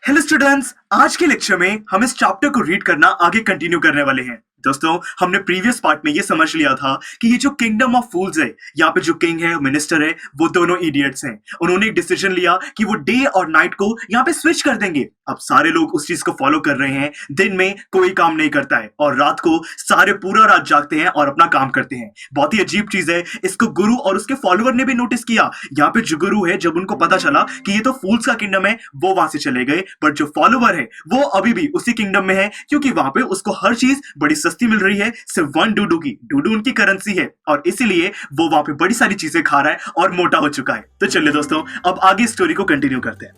Hello students, आज के lecture में हम इस चैप्टर को रीड करना आगे कंटिन्यू करने वाले हैं। दोस्तों, हमने प्रीवियस पार्ट में ये समझ लिया था कि ये जो किंगडम ऑफ फूल्स है, यहाँ पे जो किंग है, मिनिस्टर है, वो दोनों इडियट्स हैं। उन्होंने एक डिसीजन लिया कि वो डे और नाइट को यहाँ पे स्विच कर देंगे। अब सारे लोग उस चीज को फॉलो कर रहे हैं। दिन में कोई काम नहीं करता है और रात को सारे पूरा रात जागते हैं और अपना काम करते हैं। बहुत ही अजीब चीज है। इसको गुरु और उसके फॉलोअर ने भी नोटिस किया। यहाँ पे जो गुरु है, जब उनको पता चला कि ये तो फूल्स का किंगडम है, वो वहां से चले गए। बट जो फॉलोअर है वो अभी भी उसी किंगडम में है, क्योंकि वहां पे उसको हर चीज बड़ी सस्ती मिल रही है, सिर्फ 1 डूडू की। डूडू उनकी करेंसी है और इसीलिए वो वहां पे बड़ी सारी चीजें खा रहा है और मोटा हो चुका है। तो चलिए दोस्तों, अब आगे स्टोरी को कंटिन्यू करते हैं।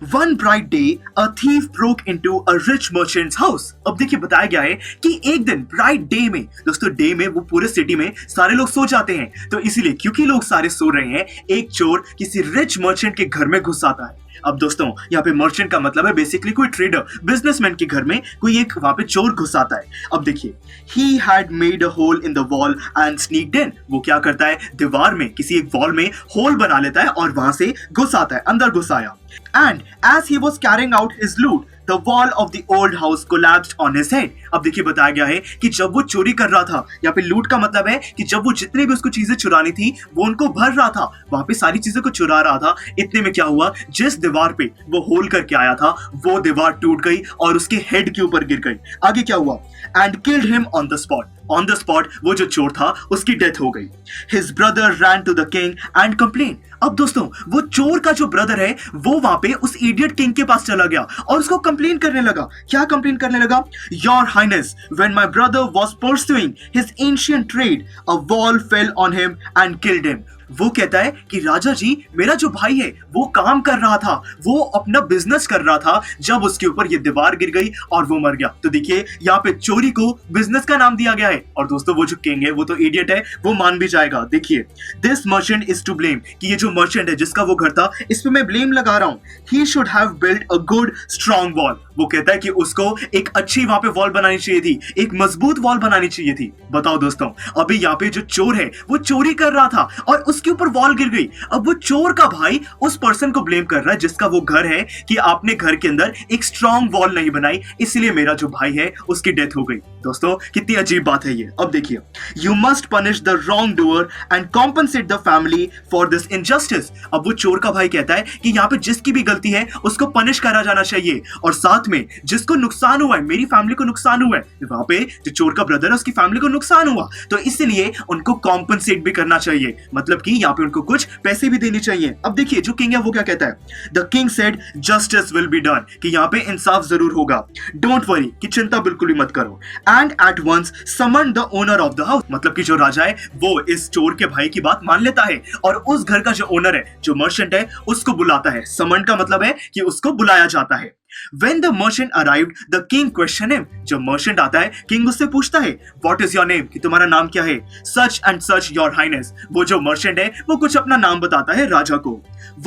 One bright day, a thief broke into a rich merchant's house. अब देखिए, बताया गया है कि एक दिन ब्राइट डे में, दोस्तों डे में वो पूरे सिटी में सारे लोग सो जाते हैं, तो इसीलिए क्योंकि लोग सारे सो रहे हैं, एक चोर किसी रिच मर्चेंट के घर में घुस आता है। अब दोस्तों, यहाँ पे मर्चेंट का मतलब है बेसिकली कोई ट्रेडर, बिजनेसमैन के घर में कोई एक वहां पे चोर घुस आता है। अब देखिए, he had made a hole in the wall and sneaked in. वो क्या करता है, दीवार में किसी एक वॉल में होल बना लेता है और वहां से घुस आता है, अंदर घुस आया। And as he was carrying out his loot, the wall of the old house collapsed on his head. अब देखिए, बताया गया है कि जब वो चोरी कर रहा था, यहाँ पे लूट का मतलब है कि जब वो जितने भी उसको चीजें चुरानी थी वो उनको भर रहा था, वहां पे सारी चीजों को चुरा रहा था। इतने में क्या हुआ, जिस दीवार पे वो होल करके आया था वो दीवार टूट गई और उसके हेड के ऊपर गिर गई। आगे क्या हुआ, and killed him on the spot. On the spot वो जो चोर था उसकी डेथ हो गई। His brother ran to the king and complain. अब दोस्तों, वो चोर का जो ब्रदर है वो वहां पे उस इडियट किंग के पास चला गया और उसको कंप्लेन करने लगा। क्या कंप्लेन करने लगा, your highness, when my brother was pursuing his ancient trade, a wall fell on him and killed him. वो कहता है कि राजा जी, मेरा जो भाई है वो काम कर रहा था, वो अपना बिजनेस कर रहा था, जब उसके ऊपर ये दीवार गिर गई और वो मर गया। तो देखिए, यहाँ पे चोरी को बिजनेस का नाम दिया गया है। और दोस्तों, वो जो किंग है वो तो इडियट है, वो मान भी जाएगा। देखिए, this merchant is to blame, कि ये जो मर्चेंट है जिसका वो घर था, इस पे मैं ब्लेम लगा रहा हूँ। He should have built a good strong wall. वो कहता है कि उसको एक अच्छी वहां पे वॉल बनानी चाहिए थी, एक मजबूत वॉल बनानी चाहिए थी। बताओ दोस्तों, अभी यहाँ पे जो चोर है वो चोरी कर रहा था और उसके ऊपर वॉल गिर गई। अब वो चोर का भाई उस पर्सन को ब्लेम कर रहा है जिसका वो घर है, कि आपने घर के अंदर एक स्ट्रॉन्ग वॉल नहीं बनाई, इसलिए मेरा जो भाई है उसकी डेथ हो गई। दोस्तों, कितनी अजीब बात है ये। अब देखिए, you must punish the wrong doer and compensate the family for this injustice. अब वो चोर का भाई कहता है कि यहाँ पे जिसकी भी गलती है उसको पनिश करा जाना चाहिए, और साथ में जिसको नुकसान हुआ है, मेरी फैमिली को नुकसान हुआ है, वहां पे जो चोर का ब्रदर है उसकी फैमिली को नुकसान हुआ, तो इसलिए उनको कॉम्पनसेट भी करना चाहिए, मतलब कि यहाँ पे उनको कुछ पैसे भी देने चाहिए। अब देखिए, जो किंग है वो क्या कहता है, the king said justice will be done, कि यहाँ पे इंसाफ जरूर होगा। डोंट वरी, कि चिंता बिल्कुल भी मत करो। And at once summon the owner of the house, मतलब कि जो राजा है वो इस चोर के भाई की बात मान लेता है और उस घर का जो ओनर है, जो मर्चेंट है, उसको बुलाता है। समन का मतलब है कि उसको बुलाया जाता है। When the merchant arrived, the king questioned him. जब merchant आता है, किंग उससे पूछता है, What is your name? कि तुम्हारा नाम क्या है? Such and such, your highness. वो जो merchant है वो कुछ अपना नाम बताता है राजा को।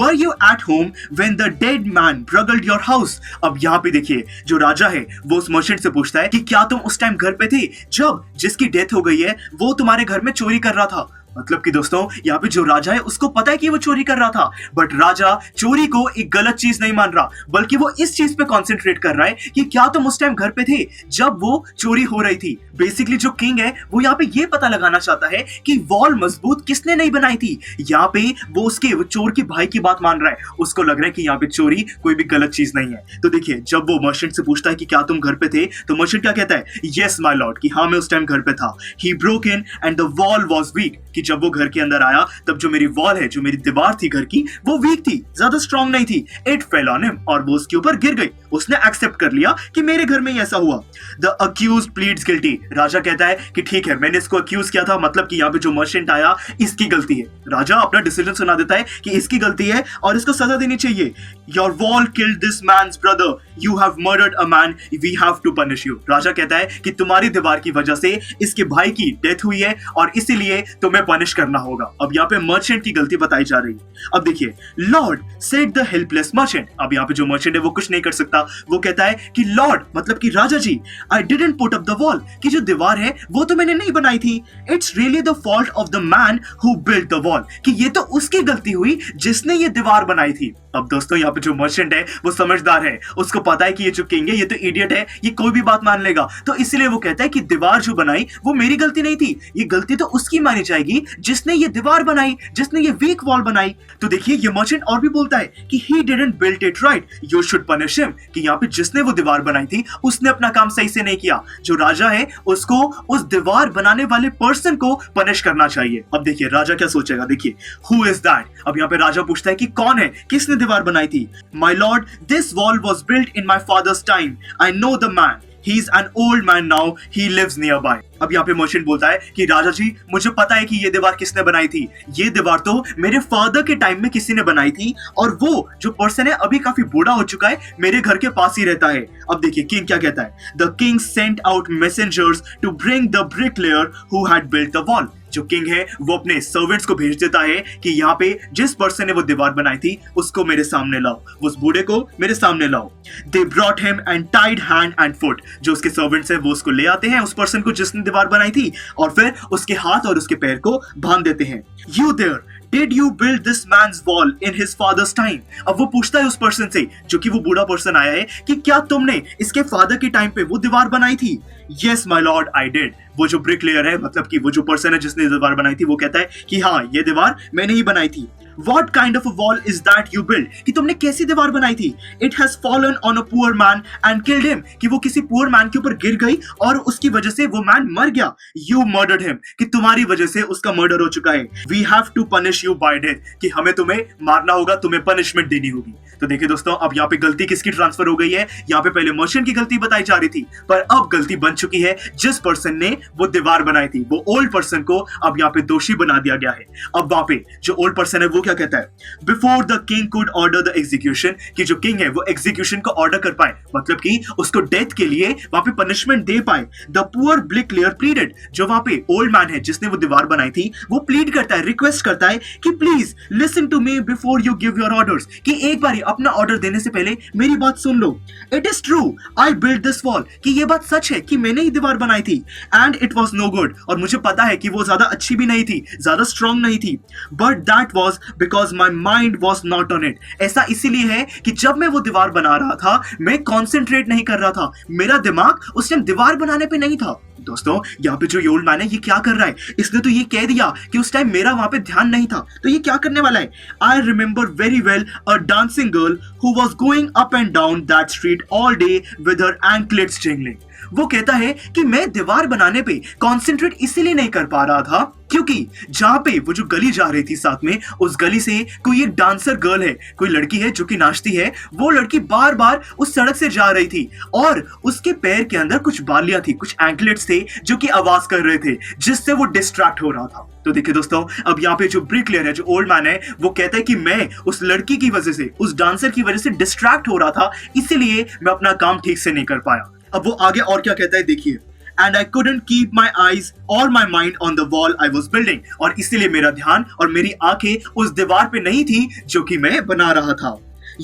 Were you at home when the dead man burgled your house? अब यहाँ पे देखिए, जो राजा है वो उस merchant से पूछता है कि क्या तुम उस टाइम घर पे थे जब जिसकी डेथ हो गई है वो तुम्हारे घर में चोरी कर रहा था। मतलब कि दोस्तों, यहाँ पे जो राजा है उसको पता है कि वो चोरी कर रहा था, बट राजा चोरी को एक गलत चीज नहीं मान रहा, बल्कि वो इस चीज पे कंसंट्रेट कर रहा है कि क्या तुम उस टाइम घर पे थे जब वो चोरी हो रही थी। बेसिकली जो किंग है वो यहाँ पे ये पता लगाना चाहता है कि वॉल मजबूत किसने नहीं बनाई थी। यहाँ पे वो चोर के भाई की बात मान रहा है, उसको लग रहा है कि यहाँ पे चोरी कोई भी गलत चीज नहीं है। तो देखिए, जब वो मर्चेंट से पूछता है कि क्या तुम घर पे थे, तो मर्चेंट क्या कहता है, यस माय लॉर्ड, कि हाँ मैं उस टाइम घर पे था। He broke in and the wall was weak, कि जब वो घर के अंदर आया तब जो मेरी वॉल है, जो मेरी दीवार थी घर की, वो वीक थी, ज्यादा स्ट्रॉन्ग नहीं थी। इट फेल ऑन हिम, और वो उसके ऊपर गिर गई। उसने एक्सेप्ट कर लिया कि मेरे घर में ही ऐसा हुआ। The accused pleads guilty. राजा कहता है कि ठीक है, मैंने इसको अक्यूज किया था, मतलब कि यहाँ पे जो मर्चेंट आया इसकी गलती है। राजा अपना डिसीजन सुना देता है कि इसकी गलती है और इसको सजा देनी चाहिए। Your wall killed this man's brother, you have murdered a man, we have to punish you. राजा कहता है कि तुम्हारी दीवार की वजह से इसके भाई की डेथ हुई है और इसीलिए तुम्हें पनिश करना होगा। अब यहाँ पे मर्चेंट की गलती बताई जा रही है। अब देखिए, Lord said the helpless merchant. अब यहाँ पे जो मर्चेंट है वो कुछ नहीं कर सकता। वो कहता है कि लॉर्ड मतलब कि राजा जी, I didn't put up the wall, कि जो दीवार है वो तो मैंने नहीं बनाई थी। It's really the fault of the man who built the wall, कि ये तो उसकी गलती हुई जिसने ये दीवार बनाई थी। अब दोस्तों यहाँ पे जो मर्चेंट है वो समझदार है, उसको पता है कि ये जो किंग है ये तो इडियट है, ये कोई भी बात मान लेगा, तो इसलिए वो कहता है कि दीवार जो बनाई वो मेरी गलती नहीं थी, ये गलती तो उसकी मानी जाएगी जिसने ये दीवार बनाई, जिसने ये वीक वॉल बनाई। तो देखिए ये मर्चेंट और भी बोलता है कि he didn't build it right, you should punish him, कि यहाँ पे जिसने वो दीवार बनाई थी उसने अपना काम सही से नहीं किया। जो राजा है उसको उस दीवार बनाने वाले पर्सन को पनिश करना चाहिए। अब देखिए राजा क्या सोचेगा, देखिए who is that। अब यहाँ पे राजा पूछता है कि कौन है, किसने दीवार बनाई थी। My lord, this wall was built in my father's time, I know the man, he is an old man now, he lives nearby। अब यहाँ पे मर्चेंट बोलता है कि राजा जी मुझे पता है कि ये दीवार किसने बनाई थी, ये दीवार तो मेरे फादर के टाइम में किसी ने बनाई थी, और वो जो पर्सन है अभी काफी बूढ़ा हो चुका है, मेरे घर के पास ही रहता है। अब देखिए किंग क्या कहता है, the king sent out messengers to bring the bricklayer who had built the wall. जो किंग है वो अपने सर्वेंट्स को भेज देता है कि यहाँ पे जिस पर्सन ने वो दीवार बनाई थी उसको मेरे सामने लाओ, उस बूढ़े को मेरे सामने लाओ। They brought him and tied hand and foot. जो उसके सर्वेंट्स है वो उसको ले आते हैं, उस पर्सन को जिसने दीवार बनाई थी, और फिर उसके हाथ और उसके पैर को बांध देते हैं। You there, Did you build this man's wall in his father's time? अब वो पूछता है उस पर्सन से, जो कि वो बूढ़ा पर्सन आया है, कि क्या तुमने इसके फादर के टाइम पे वो दीवार बनाई थी। Yes my lord, I did। वो जो ब्रिकलेयर है मतलब कि वो जो पर्सन है जिसने दीवार बनाई थी वो कहता है कि हाँ ये दीवार मैंने ही बनाई थी। What kind of a wall is that you built? कि तुमने कैसी दीवार बनाई थी। It has fallen on a poor man and killed him। कि वो किसी पुअर मैन के ऊपर गिर गई और उसकी वजह से वो मैन मर गया। You murdered him। कि तुम्हारी वजह से उसका मर्डर हो चुका है। We have to punish you by death। कि हमें तुम्हें मारना होगा, तुम्हें पनिशमेंट देनी होगी। तो देखिए दोस्तों अब यहाँ पे गलती किसकी ट्रांसफर हो गई है। यहाँ पे पहले मर्चेंट की गलती बताई जा रही थी, पर अब गलती बन चुकी है जिस पर्सन ने वो दीवार बनाई थी, वो ओल्ड पर्सन को अब यहाँ पे दोषी बना दिया गया है। अब वहां पे जो ओल्ड पर्सन है वो क्या कहता है, before the king could order the execution, कि जो किंग है वो एग्जीक्यूशन को ऑर्डर कर पाए, मतलब कि उसको डेथ के लिए वहां पे पनिशमेंट दे पाए। The poor bricklayer pleaded. जो वहां पे ओल्ड मैन है जिसने वो दीवार बनाई थी वो प्लीड करता है, रिक्वेस्ट करता है कि please listen to me before you give your orders, कि एक बार अपना ऑर्डर देने से पहले मेरी बात सुन लो। It is true I built this wall, कि ये बात सच है कि मैंने ही दीवार बनाई थी, and it was no good, और मुझे पता है कि वो ज्यादा अच्छी भी नहीं थी, ज्यादा स्ट्रॉन्ग नहीं थी, but that was because my mind was not on it. ऐसा इसीलिए है कि जब मैं वो दीवार बना रहा था मैं कॉन्सेंट्रेट नहीं कर रहा था, मेरा दिमाग उस टाइम दीवार बनाने पे नहीं था। दोस्तों यहाँ पे जो ओल्ड मैन है ये क्या कर रहा है, इसने तो ये कह दिया कि उस टाइम मेरा वहां पे ध्यान नहीं था, तो ये क्या करने वाला है। I remember very well a dancing girl who was going up and down that street all day with her anklets jingling. वो कहता है कि मैं दीवार बनाने पे कॉन्सेंट्रेट इसीलिए नहीं कर पा रहा था क्योंकि जहां पे वो जो गली जा रही थी साथ में, उस गली से कोई एक डांसर गर्ल है, कोई लड़की है जो कि नाचती है, वो लड़की बार बार उस सड़क से जा रही थी और उसके पैर के अंदर कुछ बालियां थी, कुछ एंकलेट्स थे जो कि आवाज कर रहे थे, जिससे वो डिस्ट्रैक्ट हो रहा था। तो देखिए दोस्तों अब यहाँ पे जो ब्रिकलेयर है, जो ओल्ड मैन है, वो कहता है कि मैं उस लड़की की वजह से, उस डांसर की वजह से डिस्ट्रैक्ट हो रहा था, इसीलिए मैं अपना काम ठीक से नहीं कर पाया। अब वो आगे और क्या कहता है देखिए, and I couldn't keep my eyes or my mind on the wall I was building, और इसीलिए मेरा ध्यान और मेरी आंखें उस दीवार पे नहीं थी जो कि मैं बना रहा था।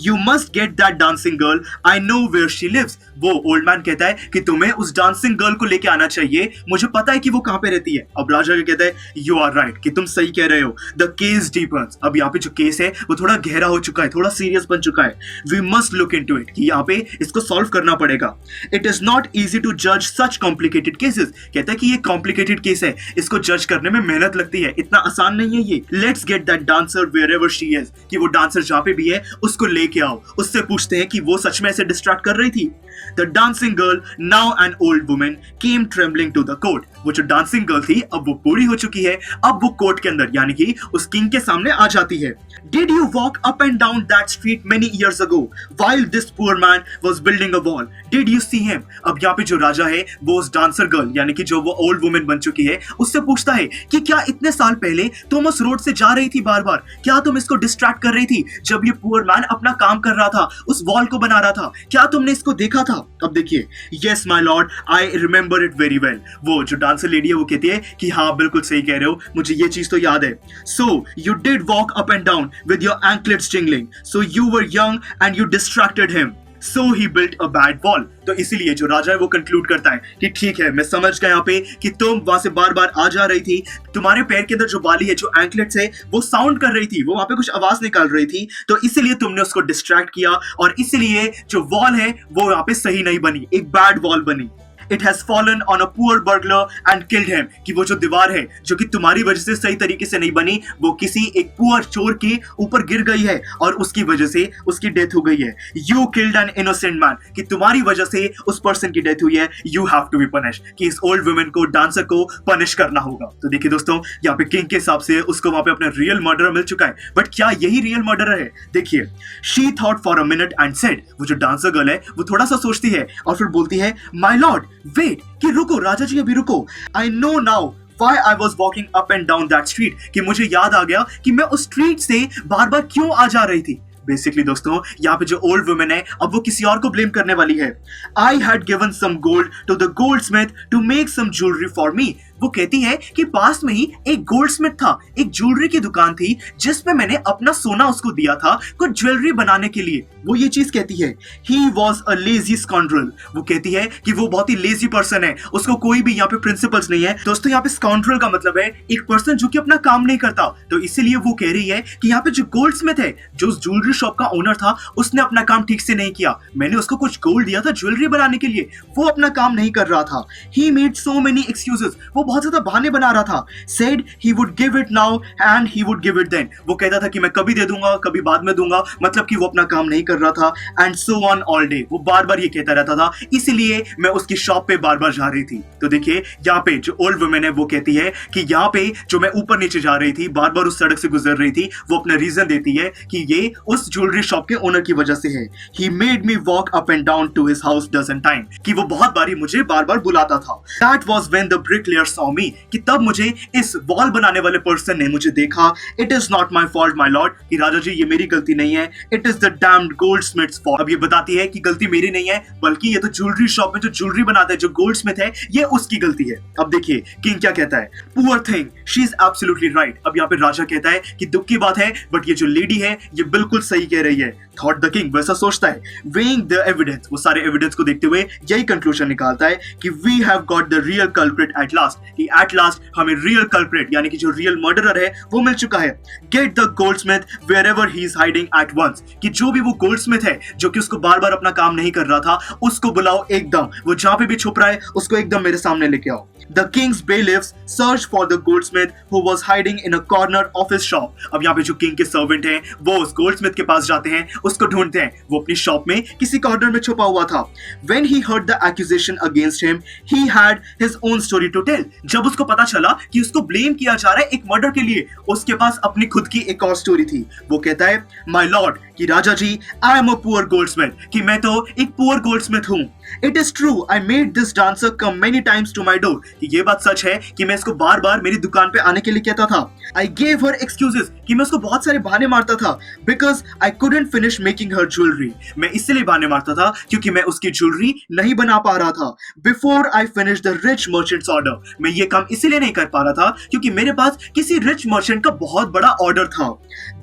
You must get that dancing girl, I know where she lives। वो ओल्ड मैन कहता है कि तुम्हें उस डांसिंग गर्ल को लेके आना चाहिए, मुझे पता है कि वो कहां पे रहती है। अब राजा कहता है यू आर राइट, कि तुम सही कह रहे हो। The case depends. अब यहाँ पे जो केस है वो थोड़ा गहरा हो चुका है, थोड़ा सीरियस बन चुका है। We must look into it, कि यहाँ पे इसको सॉल्व करना पड़ेगा। It is not easy to जज सच कॉम्प्लिकेटेड केसेस। कहता है कि ये कॉम्प्लिकेटेड केस है, इसको जज करने में मेहनत लगती है, इतना आसान नहीं है ये। Let's get that dancer wherever she is, कि वो डांसर जहाँ पे भी है उसको लेके आओ, उससे पूछते हैं कि वो सच में ऐसे डिस्ट्रैक्ट कर रही थी। The dancing girl, now an old woman, came trembling to the court। वो जो डांसिंग गर्ल थी अब वो पूरी हो चुकी है, अब वो कोर्ट के अंदर यानी कि उस किंग के सामने आ जाती है। Did you walk up and down that street many years ago while this poor man was building a wall? Did you see him? अब यहाँ पे जो राजा है वो उस डांसर गर्ल यानी कि जो वो ओल्ड वुमेन बन चुकी है उससे पूछता है कि क्या इतने साल पहले तुम उस रोड से जा रही थी बार बार, क्या तुम इसको डिस्ट्रैक्ट कर रही थी जब ये पुअर मैन अपना काम कर रहा था, उस वॉल को बना रहा था, क्या तुमने इसको देखा था। अब देखिए, yes my lord, I remember it very well। वो जो डांसर लेडी है वो कहती है कि हाँ बिल्कुल सही कह रहे हो, मुझे ये चीज तो याद है। So you did walk up and down with your anklets jingling, so you were young and you distracted him, so he built a bad wall. तो इसीलिए जो राजा है वो कंक्लूड करता है कि ठीक है, मैं समझ गया यहाँ पे कि तुम वहां से बार बार आ जा रही थी, तुम्हारे पैर के अंदर जो बाली है, जो एंकलेट्स है, वो साउंड कर रही थी, वो वहां पे कुछ आवाज निकाल रही थी, तो इसीलिए तुमने उसको डिस्ट्रैक्ट किया और इसीलिए जो वॉल है वो यहाँ पे सही नहीं बनी, एक बैड वॉल बनी। It has fallen on a poor burglar and killed him, कि वो जो दीवार है जो कि तुम्हारी वजह से सही तरीके से नहीं बनी, वो किसी एक पुअर चोर के ऊपर गिर गई है और उसकी वजह से उसकी डेथ हो गई है। You killed an innocent man, कि तुम्हारी वजह से उस पर्सन की डेथ हुई है। You have to be punished, कि इस ओल्ड वुमेन को, डांसर को पनिश करना होगा। तो देखिए दोस्तों, यहाँ पे किंग के हिसाब से उसको वहां पे अपना रियल मर्डर मिल चुका है, बट क्या यही रियल मर्डर है? देखिए, she thought for a minute and said, वो जो डांसर गर्ल है वो थोड़ा सा सोचती है और फिर बोलती है, My lord, वेट, कि रुको राजा जी, अभी रुको। I know now why I was walking up and down that street, कि मुझे याद आ गया कि मैं उस स्ट्रीट से बार बार क्यों आ जा रही थी। बेसिकली दोस्तों, यहाँ पे जो ओल्ड वुमेन है अब वो किसी और को ब्लेम करने वाली है। I had given some gold to the goldsmith to make some jewellery for me. वो कहती है कि पास में ही एक गोल्ड स्मिथ था, एक ज्वेलरी की दुकान थी जिसमें मैंने अपना सोना उसको दिया था कुछ ज्वेलरी बनाने के लिए। वो ये चीज कहती है, he was a lazy scoundrel। वो कहती है कि वो बहुत ही लेजी पर्सन है, उसको कोई भी यहाँ पे प्रिंसिपल्स नहीं है। दोस्तों, यहाँ पे स्काउंड्रल का मतलब है एक पर्सन जो कि अपना काम नहीं करता। तो इसीलिए वो कह रही है कि यहाँ पे जो गोल्ड स्मिथ है, जो उस ज्वेलरी शॉप का ओनर था, उसने अपना काम ठीक से नहीं किया। मैंने उसको कुछ गोल्ड दिया था ज्वेलरी बनाने के लिए, वो अपना काम नहीं कर रहा था। He made so many excuses, वो बहुत ज्यादा बहाने बना रहा था। Said he would give it now and he would give it then, वो कहता था कि मैं कभी दे दूंगा, कभी बाद में दूंगा, मतलब कि वो अपना काम नहीं कर रहा था। And so on all day, वो बार बार ये कहता रहता था, इसीलिए मैं उसकी शॉप पे बार बार जा रही थी। तो देखिए, यहाँ पे जो ओल्ड वुमेन है वो कहती है कि यहाँ पे जो मैं ऊपर नीचे जा रही थी, बार बार उस सड़क से गुजर रही थी, वो अपना रीजन देती है कि ये उस ज्वेलरी शॉप के ओनर की वजह से है। He made me walk up and down to his house dozen times, कि वो बहुत बारी मुझे बार बार बुलाता था। That was when the bricklayer saw me, कि तब मुझे इस वॉल बनाने वाले पर्सन ने मुझे देखा। It is not my fault my lord, कि राजा जी ये मेरी गलती नहीं है। It is the damned goldsmith's fault, अब ये बताती है कि गलती मेरी नहीं है, बल्कि ये तो ज्वेलरी शॉप में जो ज्वेलरी बनाता है, जो गोल्डस्मिथ है, ये उसकी गलती है। अब देखिए किंग क्या कहता है, poor thing, she is absolutely right. अब यहाँ पे राजा कहता है कि दुख की बात है, बट ये जो लेडी है ये बिल्कुल सही कह रही है। थॉट द किंग, वैसा सोचता है। वेइंग द एविडेंस, वो सारे एविडेंस को देखते हुए यही कंक्लूजन निकालता है कि we have got the real culprit at last, कि एट लास्ट हमें रियल कल्प्रिट यानी कि जो रियल मर्डरर है वो मिल चुका है। Get the goldsmith wherever he is hiding at once, कि जो भी वो गोल्डस्मिथ है जो कि उसको बार बार अपना काम नहीं कर रहा था, उसको बुलाओ एकदम, वो जहां पे भी छुप रहा है उसको एकदम मेरे सामने लेके आओ। The king's bailiffs searched for the goldsmith who was hiding in a corner of his shop। अब यहाँ पे जो किंग के सर्वेंट हैं वो उस गोल्डस्मिथ के पास जाते हैं, उसको ढूंढते हैं, वो अपनी शॉप में किसी कॉर्नर में छुपा हुआ था। When he heard the accusation against him, he had his own story to tell। जब उसको पता चला कि उसको ब्लेम किया जा रहा है एक मर्डर के लिए, उसके पास अपनी खुद की एक और स्टोरी थी। वो कहता है, My lord, कि राजा जी, I am a poor goldsmith, कि मैं तो एक पुअर गोल्डस्मिथ हूँ। It is true, I made this dancer come many times to my door, कि ये बात सच है कि मैं इसको बार बार मेरी दुकान पे आने के लिए कहता था। I gave her excuses, कि मैं उसको बहुत सारे बहाने मारता था, because I couldn't finish making her jewelry, मैं इसलिए बहाने मारता था क्योंकि मैं उसकी ज्वेलरी नहीं बना पा रहा था। Before I finished the rich merchant's order, मैं ये काम इसलिए नहीं कर पा रहा था क्योंकि मेरे पास किसी रिच मर्चेंट का बहुत बड़ा ऑर्डर था।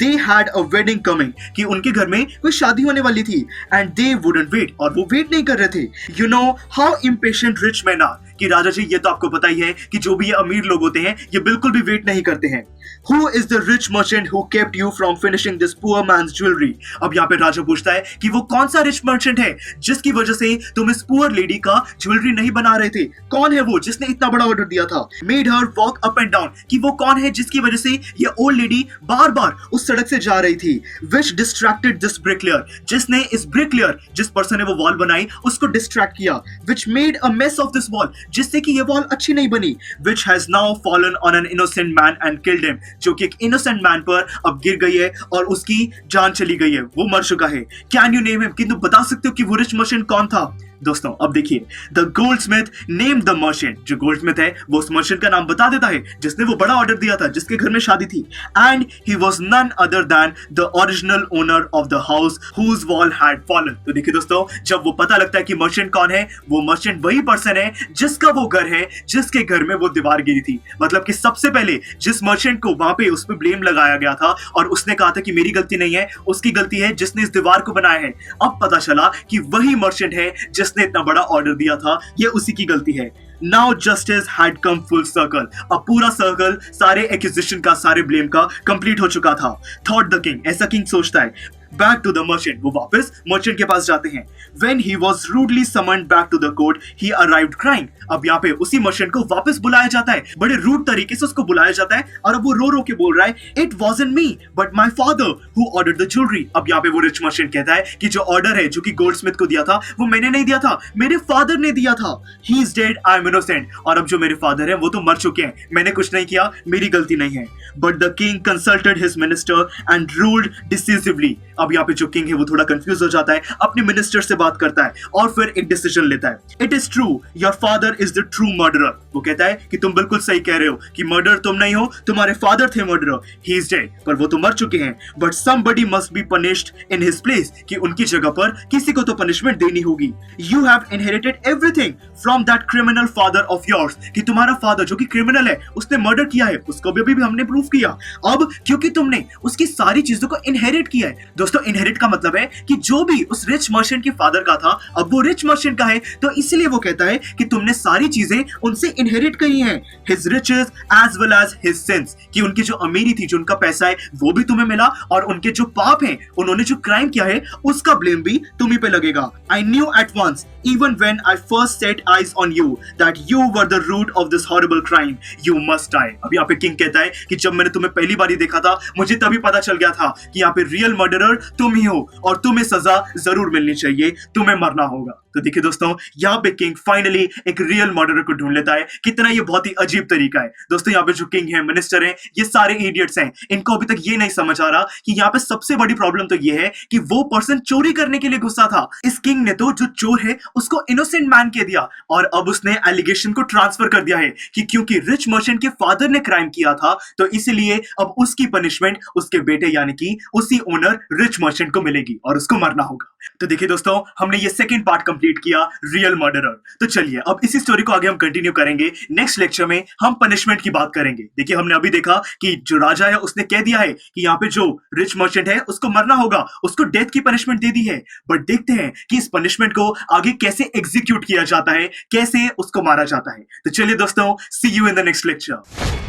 They had a wedding coming, कि उनके घर में कोई शादी होने वाली थी, and they wouldn't wait, और वो वेट नहीं कर रहे थे। You know how impatient rich men are, कि राजा जी ये तो आपको पता ही है कि जो भी ये अमीर लोग होते हैं ये बिल्कुल भी वेट नहीं करते हैं। Who is the rich merchant who kept you from finishing this poor man's jewelry? अब यहाँ पे राजा पूछता है कि वो कौन सा रिच मर्चेंट है जिसकी वजह से तुम इस पुअर लेडी का ज्वेलरी नहीं बना रहे थे? कौन है वो जिसने इतना बड़ा ऑर्डर दिया था? Made her walk up and down, कि वो कौन है जिसकी वजह से ये ओल्ड लेडी बार बार उस सड़क से जा रही थी? Which distracted this bricklayer, जिसने इस bricklayer, जिस पर्सन ने वो वॉल बनाई, उसको डिस्ट्रैक्ट किया। Which made a mess of this wall, जिससे कि ये वॉल अच्छी नहीं बनी। Which has now fallen on an innocent man and killed him, जो कि एक इनोसेंट मैन पर अब गिर गई है और उसकी जान चली गई है, वो मर चुका है। कैन यू नेम हिम, कि तुम बता सकते हो कि वो रिच मर्चेंट कौन था? दोस्तों अब देखिए, the Goldsmith named the merchant, जो गोल्डस्मिथ है वो उस मर्चेंट का नाम बता देता है जिसने वो बड़ा ऑर्डर दिया था, जिसके घर में शादी थी, and he was none other than the original owner of the house whose wall had fallen. तो देखिए दोस्तों, जब वो पता लगता है कि मर्चेंट कौन है, वो मर्चेंट वही पर्सन है जिसका वो घर है, जिसके घर में वो दीवार गिरी थी। मतलब कि सबसे पहले जिस मर्चेंट को वहां पे उस पर ब्लेम लगाया गया था और उसने कहा था कि मेरी गलती नहीं है, उसकी गलती है जिसने इस दीवार को बनाया है, अब पता चला कि वही मर्चेंट है जिसने इतना बड़ा ऑर्डर दिया था, ये उसी की गलती है। Now justice had come full circle, अब पूरा सर्कल सारे एक्यूजेशन का, सारे ब्लेम का कंप्लीट हो चुका था। थॉट द किंग, ऐसा किंग सोचता है। बैक टू द मर्चेंट, वो वापस मर्चेंट के पास जाते हैं। When he was rudely summoned back to the court, he arrived crying. अब यहाँ पे उसी मर्चेंट को वापस बुलाया जाता है, बड़े रूड तरीके से उसको बुलाया जाता है और अब वो रो रो के बोल रहा है, It wasn't me, but my father who ordered the jewelry. अब यहाँ पे वो रिच मर्चेंट कहता है कि जो ऑर्डर है जो कि गोल्डस्मिथ को दिया था, वो मैंने नहीं दिया था, मेरे फादर ने दिया था। He is dead, I am innocent. और अब जो मेरे फादर हैं वो तो मर चुके हैं, मैंने कुछ नहीं किया, मेरी गलती नहीं है। But the king consulted his minister and ruled decisively. अब यहाँ पे जो किंग है वो थोड़ा कंफ्यूज हो जाता है, अपने मिनिस्टर से बात करता है और फिर एक डिसीजन लेता है। It is true, your father is the true murderer. वो कहता है कि तुम बिल्कुल सही कह रहे हो कि मर्डर तुम नहीं हो, तुम्हारे फादर थे मर्डरर, ही इज डेड, पर वो तो मर चुके हैं। But somebody must be punished in his place, कि उनकी जगह पर किसी को तो पनिशमेंट देनी होगी। You have inherited everything from that criminal father of yours, कि तुम्हारा फादर जो कि क्रिमिनल है, उसने मर्डर किया है, उसको भी हमने प्रूफ किया। अब क्योंकि तुमने उसकी सारी चीजों को इनहेरिट किया है, दोस्तों इनहेरिट का मतलब है कि जो भी उस रिच मर्चेंट के फादर का था, अब वो रिच मर्चेंट का है, तो इसलिए वो कहता है कि तुमने सारी चीजें उनसे इनहेरिट करी हैं, his riches as well as his sins, कि उनकी जो अमीरी थी, जो उनका पैसा है, वो भी तुम्हें मिला, और उनके जो पाप हैं, उन्होंने जो क्राइम किया है, उसका ब्लेम भी तुम्ही पे लगेगा। I knew at once even when I first set eyes on you that you were the root of this horrible crime, you must die. अभी यहाँ पे किंग कहता है कि जब मैंने तुम्हें पहली बारी देखा था, मुझे तभी पता चल गया था कि यहाँ पे रियल मर्डरर तुम ही हो और तुम्हें सजा जरूर मिलनी चाहिए, तुम्हें मरना होगा। तो देखिए दोस्तों, यहाँ पे किंग फाइनली एक रियल मर्डरर को ढूंढ लेता है। कितना ये बहुत ही अजीब तरीका है दोस्तों। यहाँ पे जो किंग है, मिनिस्टर है, ये सारे इडियट्स हैं, इनको अभी तक ये नहीं समझ आ रहा कि यहाँ पे सबसे बड़ी प्रॉब्लम तो ये है कि वो पर्सन चोरी करने के लिए गुस्सा था। इस किंग ने तो जो चोर है उसको इनोसेंट मैन कह दिया, और अब उसने एलिगेशन को ट्रांसफर कर दिया है कि क्योंकि रिच मर्चेंट के फादर ने क्राइम किया था, तो इसलिए अब उसकी पनिशमेंट उसके बेटे यानी कि उसी ओनर रिच मर्चेंट को मिलेगी और उसको मरना होगा। तो देखिए दोस्तों, हमने ये सेकंड पार्ट कंप्लीट किया, रियल मर्डरर। तो चलिए अब इसी स्टोरी को आगे हम कंटिन्यू करेंगे। नेक्स्ट लेक्चर में हम पनिशमेंट की बात करेंगे। देखिए हमने अभी देखा कि जो राजा है उसने कह दिया है कि यहाँ पे जो रिच मर्चेंट है उसको मरना होगा, उसको डेथ की पनिशमेंट दे दी है, बट देखते हैं कि इस पनिशमेंट को आगे कैसे एग्जीक्यूट किया जाता है, कैसे उसको मारा जाता है। तो चलिए दोस्तों, see you in the next lecture.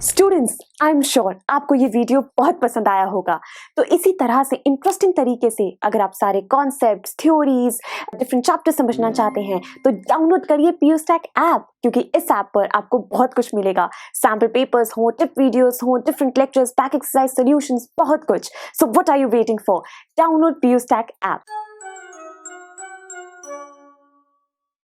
Students, I am sure आपको ये वीडियो बहुत पसंद आया होगा। तो इसी तरह से इंटरेस्टिंग तरीके से अगर आप सारे कॉन्सेप्ट्स, थ्योरीज, डिफरेंट चैप्टर समझना चाहते हैं तो डाउनलोड करिए PUSTAC ऐप, क्योंकि इस ऐप पर आपको बहुत कुछ मिलेगा। सैम्पल पेपर्स हो, टिप वीडियोस हो, different lectures, back exercise solutions, बहुत कुछ। So what are you waiting for? Download PUSTAC app.